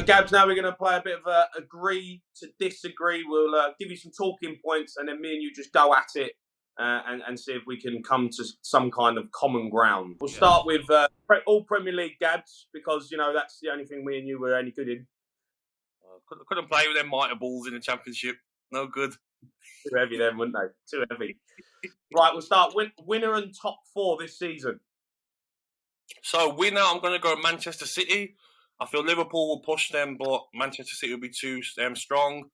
Gabs, now we're going to play a bit of agree to disagree. We'll give you some talking points, and then me and you just go at it and see if we can come to some kind of common ground. We'll start with all Premier League, Gabs, because, you know, that's the only thing me and you were any good in. Couldn't play with them mitre balls in the Championship. No good. Too heavy then, wouldn't they? Too heavy. Right, we'll start. Winner and top four this season. So, winner, I'm going to go Manchester City. I feel Liverpool will push them, but Manchester City will be too strong.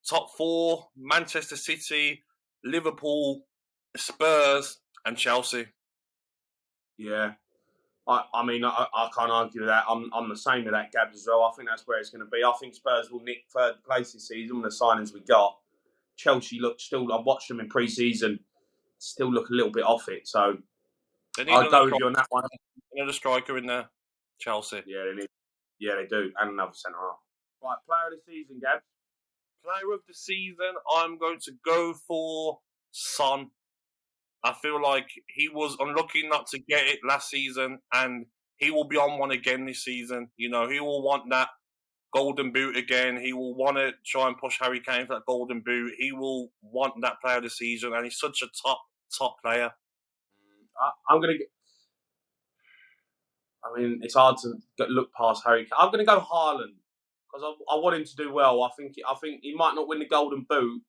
Top four, Manchester City, Liverpool, Spurs, and Chelsea. Yeah. I mean, I can't argue with that. I'm the same with that, Gabs, as well. I think that's where it's going to be. I think Spurs will nick third place this season with the signings we got. Chelsea I've watched them in pre-season, still look a little bit off it. So I'll go with you on that one. Another striker in there, Chelsea. Yeah, they need. Yeah, they do. And another centre-half. Right, player of the season, Gabs. Player of the season, I'm going to go for Son. I feel like he was unlucky not to get it last season, and he will be on one again this season. You know, he will want that golden boot again. He will want to try and push Harry Kane for that golden boot. He will want that player of the season, and he's such a top player. I'm going to get... I mean, it's hard to look past Harry Kane. I'm going to go Haaland because I want him to do well. I think he might not win the golden boot,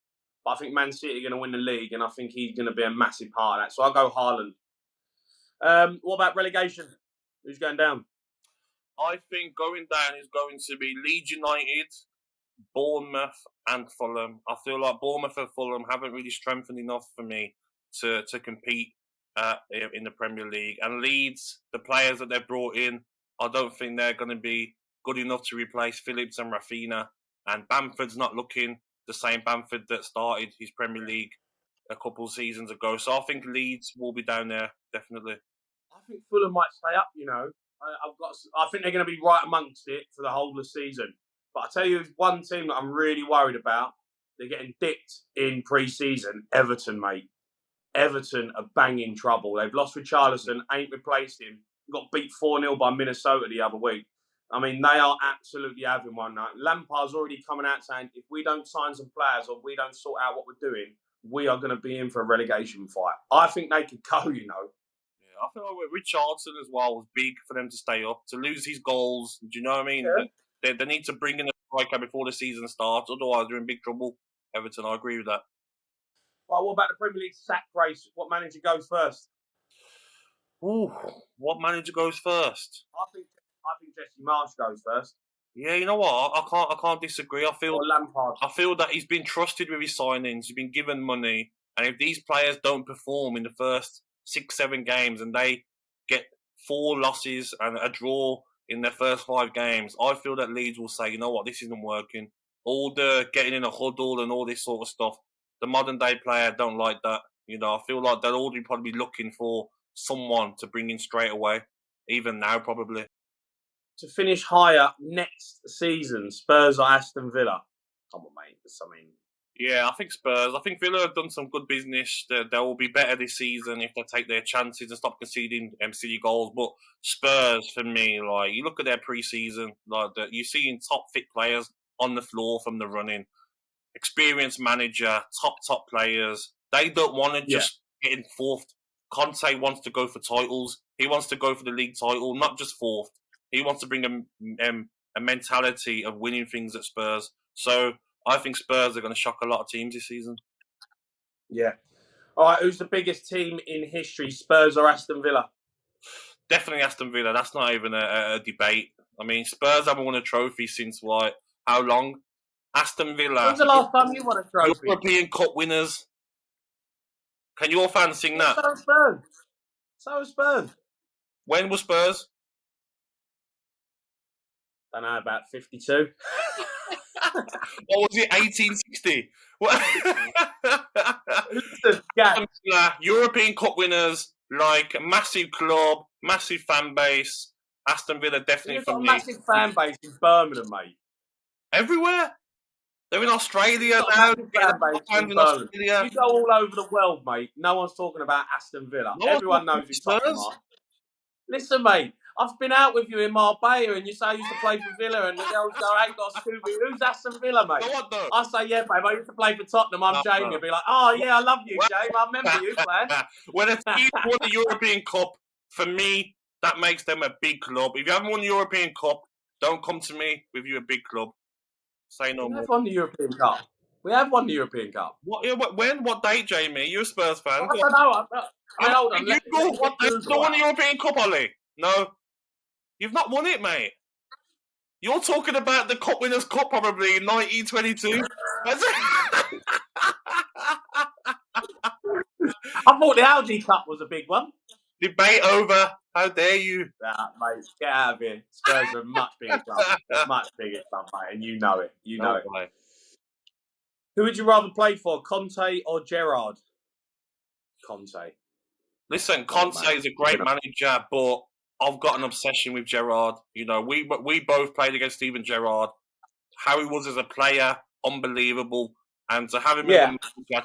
but I think Man City are going to win the league, and I think he's going to be a massive part of that. So I'll go Haaland. What about relegation? Who's going down? I think going down is going to be Leeds United, Bournemouth, and Fulham. I feel like Bournemouth and Fulham haven't really strengthened enough for me to compete in the Premier League. And Leeds, the players that they've brought in, I don't think they're going to be good enough to replace Phillips and Rafinha. And Bamford's not looking the same Bamford that started his Premier League a couple of seasons ago. So I think Leeds will be down there, definitely. I think Fulham might stay up, you know. I think they're going to be right amongst it for the whole of the season. But I tell you, one team that I'm really worried about, they're getting dipped in pre-season, Everton, mate. Everton are banging trouble. They've lost Richarlison, ain't replaced him. Got beat 4-0 by Minnesota the other week. I mean, they are absolutely having one now. Lampard's already coming out saying, if we don't sign some players or we don't sort out what we're doing, we are going to be in for a relegation fight. I think they could go, you know. I feel like Richardson as well was big for them to stay up, to lose his goals. Do you know what I mean? Yeah. They need to bring in a striker before the season starts. Otherwise, they're in big trouble. Everton, I agree with that. Well, what about the Premier League sack race? What manager goes first? Ooh, what manager goes first? I think Jesse Marsch goes first. Yeah, you know what? I can't disagree. I feel Lampard. I feel that he's been trusted with his signings. He's been given money, and if these players don't perform in the first 6-7 games and they get 4 losses and a draw in their first 5 games, I feel that Leeds will say, you know what, this isn't working. All the getting in a huddle and all this sort of stuff, the modern day player don't like that. You know, I feel like they'll already probably be looking for someone to bring in straight away, even now probably. To finish higher next season, Spurs or Aston Villa? Come on, mate. Yeah, I think Spurs. I think Villa have done some good business. They will be better this season if they take their chances and stop conceding silly goals. But Spurs, for me, like you look at their pre-season, like you're seeing top fit players on the floor from the running, experienced manager, top players. They don't want to just get in fourth. Conte wants to go for titles. He wants to go for the league title, not just fourth. He wants to bring a mentality of winning things at Spurs. So I think Spurs are going to shock a lot of teams this season. Yeah. All right, who's the biggest team in history, Spurs or Aston Villa? Definitely Aston Villa. That's not even a debate. I mean, Spurs haven't won a trophy since, like, how long? Aston Villa. When's the last time you won a trophy? European Cup winners. Can your fans sing that? So Spurs. When was Spurs? I don't know, about 52. What was it, 1860? European Cup winners, like a massive club, massive fan base. Aston Villa definitely for me. Got a massive fan base in Birmingham, mate. Everywhere. They're in Australia now. You go all over the world, mate. No one's talking about Aston Villa. Everyone knows who's Spurs. Listen, mate. I've been out with you in Marbella, and you say I used to play for Villa, and the girls go, "I ain't got a Scooby. Who's Aston Villa, mate?" So what though? I say, "Yeah, babe. I used to play for Tottenham. I'm Jamie." I'll be like, "Oh yeah, I love you, Jamie. I remember you playing." When a team won the European Cup, for me, that makes them a big club. If you haven't won the European Cup, don't come to me with you a big club. Say no We more. have won the European Cup. We have won the European Cup. What? When? What date, Jamie? You're a Spurs fan. I don't know. I mean, hold on. Let Google. me What? get They Google still won out. the European Cup, Ollie? No, you've not won it, mate. You're talking about the Cup Winners' Cup probably in 1922. That's it. I thought the Audi Cup was a big one. Debate over. How dare you? Nah, mate, get out of here. Spurs are a much bigger club. Much bigger club, mate, and you know it. You know it. Way. Who would you rather play for, Conte or Gerrard? Conte. Listen, Conte is a great manager, but I've got an obsession with Gerrard. You know, we both played against Steven Gerrard. How he was as a player, unbelievable. And to have him as a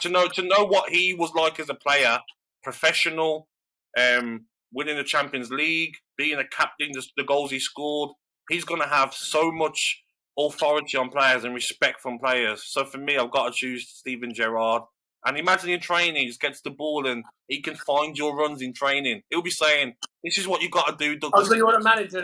manager, to know what he was like as a player, professional, winning the Champions League, being a captain, the goals he scored, he's going to have so much authority on players and respect from players. So for me, I've got to choose Steven Gerrard. And imagine in training, he gets the ball and he can find your runs in training. He'll be saying, "This is what you got to do, Douglas." Oh, so you want a manager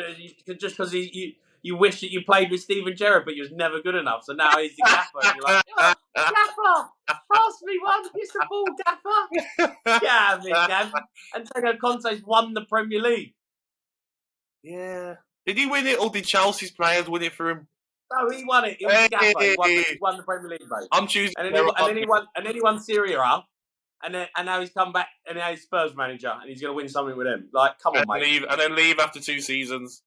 just because you wish that you played with Steven Gerrard, but you was never good enough. So now he's the gaffer, and you're like, "Oh, Gaffer, pass me one, kiss the ball, Gaffer." Yeah, I mean, Gav. Antonio Conte's won the Premier League. Yeah. Did he win it, or did Chelsea's players win it for him? No, he won it. He was the gaffer. He won the Premier League, mate. I'm choosing. And then he won Serie A. And now he's come back and now he's Spurs manager and he's going to win something with him. Like, come on, mate. And then leave after 2 seasons.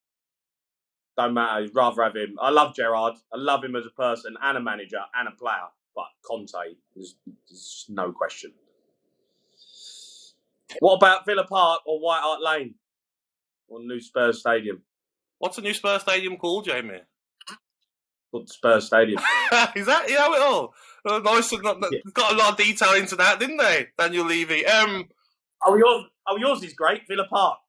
Don't matter. I'd rather have him. I love Gerrard. I love him as a person and a manager and a player. But Conte, there's no question. What about Villa Park or White Hart Lane? Or new Spurs Stadium? What's the new Spurs Stadium called, Jamie? Called Spurs Stadium. Is that? You know it all? Nice. Got a lot of detail into that, didn't they, Daniel Levy? Yours is great. Villa Park.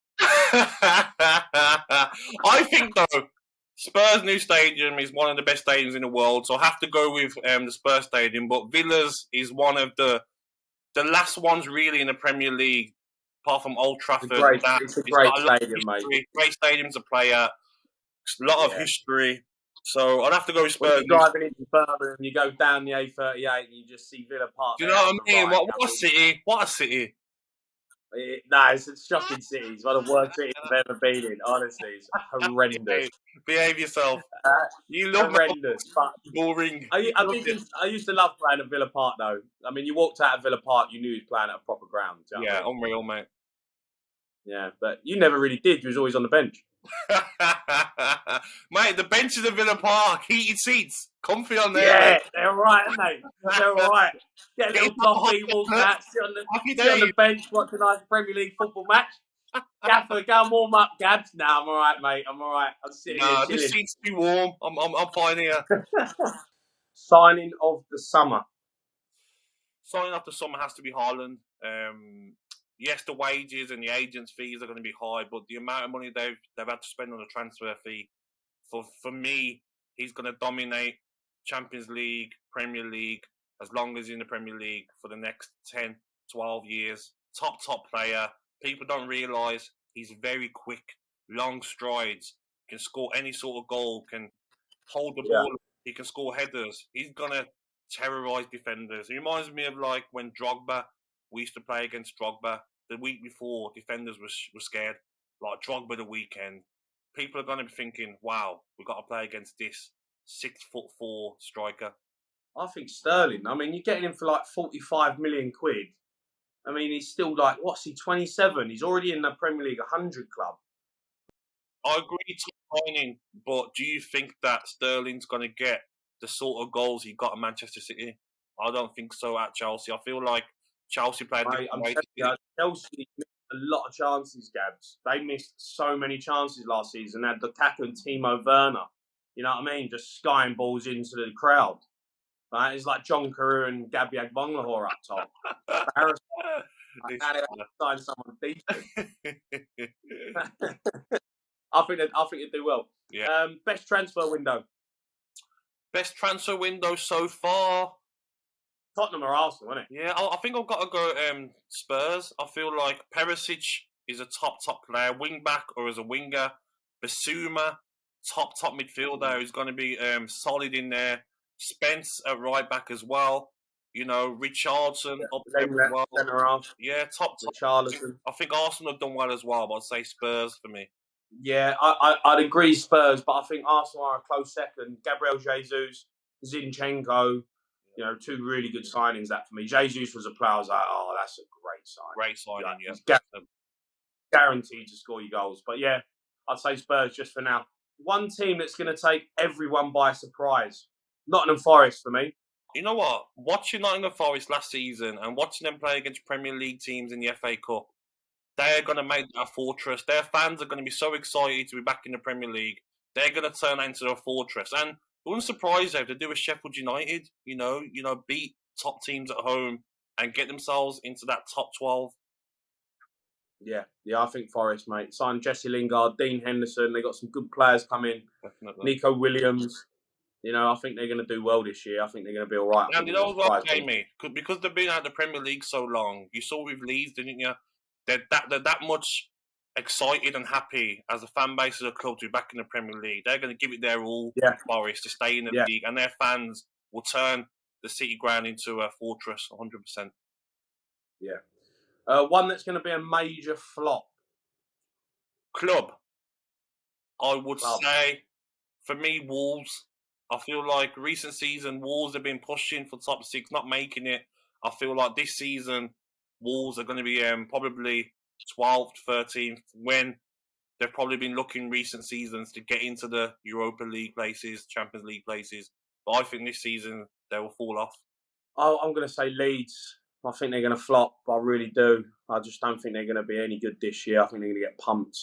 I think though, Spurs' new stadium is one of the best stadiums in the world, so I have to go with the Spurs Stadium. But Villa's is one of the last ones really in the Premier League, apart from Old Trafford. It's a great stadium, mate. Great stadium to play at. A lot of history. So I'd have to go with Spurs. When you're driving into Birmingham, you go down the A38 and you just see Villa Park. Do you know what I mean? What a city! What a city! It's a shocking city. It's one of the worst cities I've ever been in. Honestly, it's horrendous. Behave yourself. You look horrendous. But boring. I used to love playing at Villa Park, though. I mean, you walked out of Villa Park, you knew you was playing at a proper ground. Yeah, unreal, mate. Yeah, but you never really did. You was always on the bench. Mate, the benches at Villa Park, heated seats, comfy on there. Yeah, mate. they're right, aren't they? They're right. Get a little coffee, walk out, sit on the bench, watch a nice Premier League football match. Gaffer, go and warm up, Gabs. Nah, I'm all right, mate. I'm all right. I'm sitting here chilling. This seat's too warm. I'm fine here. Signing of the summer. Signing of the summer has to be Haaland. Yes, the wages and the agents' fees are going to be high, but the amount of money they've had to spend on the transfer fee, for me, he's going to dominate Champions League, Premier League, as long as he's in the Premier League for the next 10, 12 years. Top player. People don't realise he's very quick, long strides, can score any sort of goal, can hold the ball, he can score headers. He's going to terrorise defenders. It reminds me of like when we used to play against Drogba. The week before, defenders were scared. Like Drogba the weekend. People are going to be thinking, wow, we've got to play against this 6'4" striker. I think Sterling. I mean, you're getting him for like 45 million quid. I mean, he's still like, what's he, 27? He's already in the Premier League 100 club. I agree to signing, but do you think that Sterling's going to get the sort of goals he got at Manchester City? I don't think so at Chelsea. I feel like Chelsea played Chelsea missed a lot of chances, Gabs. They missed so many chances last season. They had Lukaku and Timo Werner. You know what I mean? Just skying balls into the crowd. Right? It's like John Carew and Gabby Agbonlahor up top. Now they have to sign someone decent. I think they do well. Yeah. Best transfer window. Best transfer window so far. Tottenham or Arsenal, isn't it? Yeah, I think I've got to go Spurs. I feel like Perisic is a top player, wing back or as a winger. Basuma, top midfielder who's going to be solid in there. Spence at right back as well. You know, Richardson up there as well. Centre half. Yeah, top. Richarlison. I think Arsenal have done well as well, but I'd say Spurs for me. Yeah, I'd agree Spurs, but I think Arsenal are a close second. Gabriel Jesus, Zinchenko, two really good signings that for me. Jesus was a player I was like, oh, that's a great sign. Great signing, yeah. He's guaranteed to score you goals. But yeah, I'd say Spurs just for now. One team that's going to take everyone by surprise. Nottingham Forest for me. You know what? Watching Nottingham Forest last season and watching them play against Premier League teams in the FA Cup, they're going to make that a fortress. Their fans are going to be so excited to be back in the Premier League. They're going to turn that into a fortress. And it wouldn't surprise them if they do with Sheffield United, beat top teams at home and get themselves into that top 12. Yeah, I think Forest, mate. Signed Jesse Lingard, Dean Henderson. They got some good players coming. Definitely. Nico Williams. I think they're going to do well this year. I think they're going to be all right. And what, Jamie? Because they've been out of the Premier League so long, you saw with Leeds, didn't you? They're that much excited and happy as a fan base of the club to be back in the Premier League. They're going to give it their all for Forest to stay in the league, and their fans will turn the City ground into a fortress 100%. Yeah. One that's going to be a major flop. Club. I would say, for me, Wolves. I feel like recent season, Wolves have been pushing for top 6, not making it. I feel like this season, Wolves are going to be probably 12th, 13th, when they've probably been looking recent seasons to get into the Europa League places, Champions League places. But I think this season, they will fall off. I'm going to say Leeds. I think they're going to flop. I really do. I just don't think they're going to be any good this year. I think they're going to get pumped.